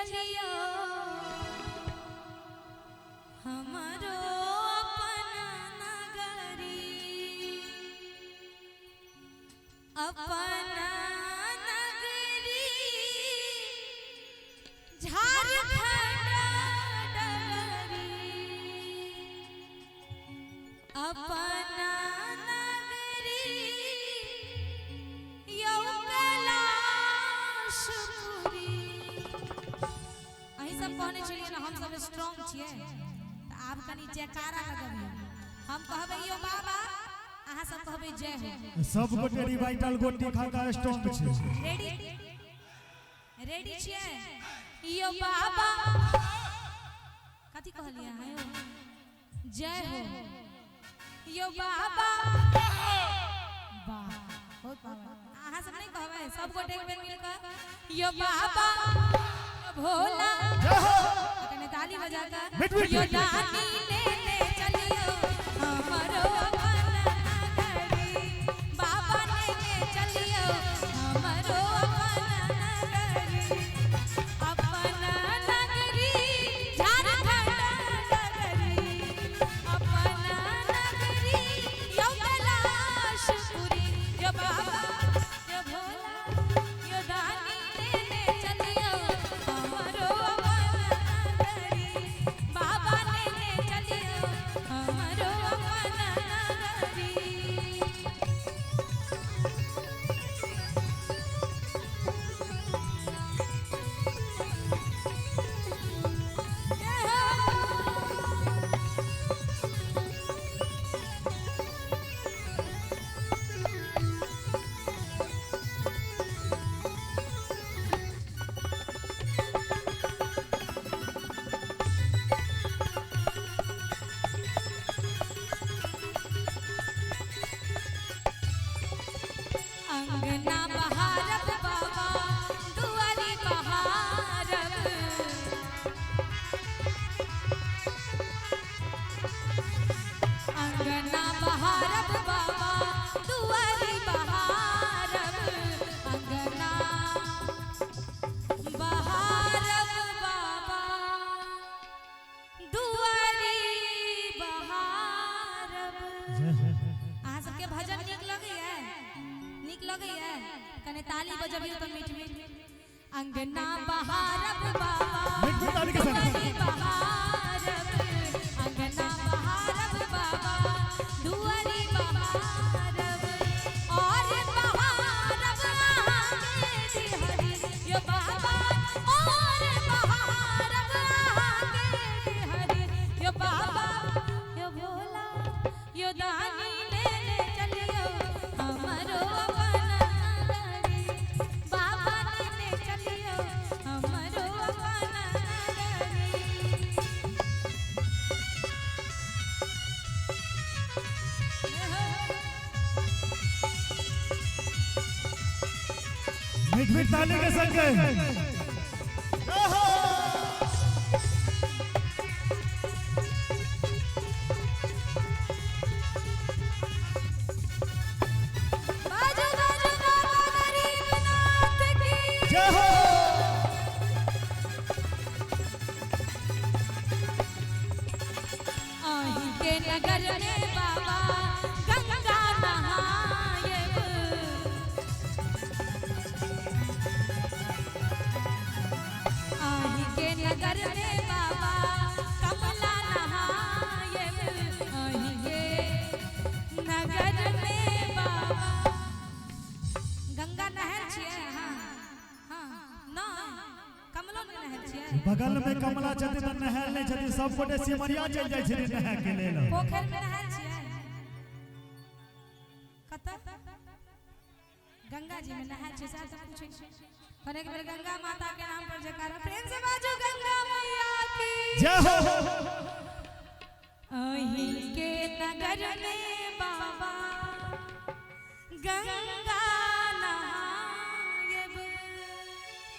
चलियो हमारो अपना नगरी अपना नगरी झारखंड डगरी अपना नगरी यौ कैलाशपुरी। अहीं सब कहने छलिए ना हम सब स्ट्रांग छिए त आब कनी जयकारा लगाबियो। हम कहबै यो बाबा अहाँ सब कहबै जय हो। सब गोटे रिवाइटल गोटी खाका स्ट्रांग छै। रेडी रेडी छिए यो बाबा कथि कहलिया है जय हो यो बाबा वाह बहुत अहाँ सब नहीं कहबै सब गोटे एक बेर मिलकर यो बाबा भोला कने ताली बजा कर यो दानी लेने चलियो हमारो अपना नगरी बाबा लेने चलियो हमारो अपना नगरी अपना नगरी झारखंड नगरी अपना नगरी यो कैलाशपुरी यो बाबा यो भोला यो दानी लेने चलियो हमारो अपना नगरी बाबा लेने चलियो हमारो अपना नगरी। अंगना बहारब बाबा दुआरी बहारब अंगना बहारब बाबा दुआरी बहारब अंगना बहारब बाबा दुआरी बहारब। अहाँ सबके भजन नीक लगैया नीक लगैया कने ताली बजबियो त मीठ मीठ अंगना बहारब बाबा दुआरी बहारब अंगना बहारब बाबा दुआरी बहारब और बहारब आगे हरि यो बाबा और बहारब आगे हरि यो बाबा यो भोला यो दानी लेने चलियो हमारो अपना नगरी बाबा लेने चलियो हमारो अपना नगरी। मीठ मीठ ताली के संग बाजू बाजू बाबा गरीबनाथ की जय हो। आही के नगर में बाबा गंगा नहायब आही के नगर में बाबा कमला नहायब आही के नगर में बाबा गंगा नहर छिए। हाँ हाँ ना कमलो में नहर छिए बगल में कमला छथिन त नहाय नै छथिन सब गोटे सिमरिया चल जाय छथिन नहाय के लेल। पोखर में नहाय छिए कत गंगा जी में नहाय छिए साथ पूछे पर एक बेर गंगा माता के नाम पर जयकारा प्रेम से बाजू गंगा मैया की जय हो। अही के नगर में बाबा गंगा नहायब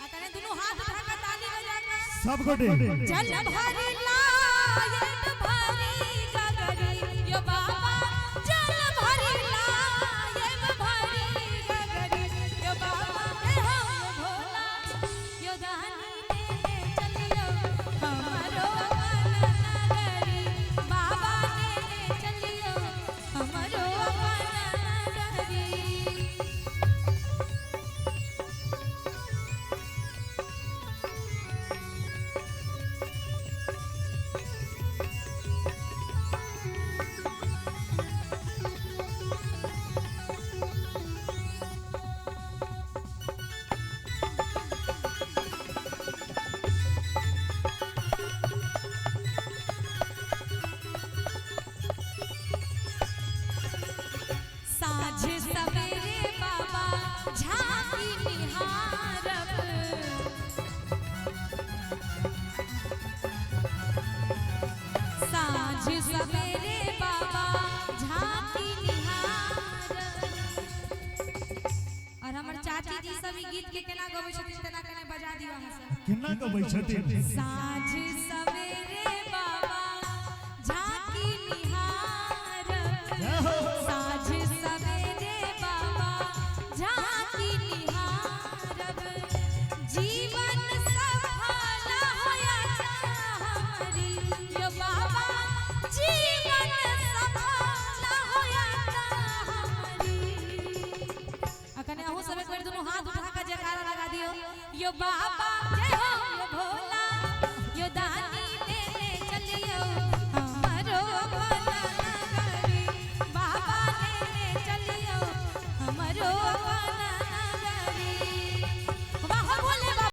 अतने दोनों हाथ उठा के ताली बजा के सब गोटे जल भरी लायत भरी गगरी यो बाबा जल भरी लायत भरी गगरी यो बाबा हे हो भोला यो दानी लेने किन्ना के बैठते साँझ सवेरे बाबा झांकी निहारब साँझ सवेरे बाबा झांकी निहारब जीवन सफल होया हमारी यो बाबा जीवन सफल होया हमारी अकने अहू सबे कोई दोनों हाथ उठा के जयकारा लगा दियो यो बाबा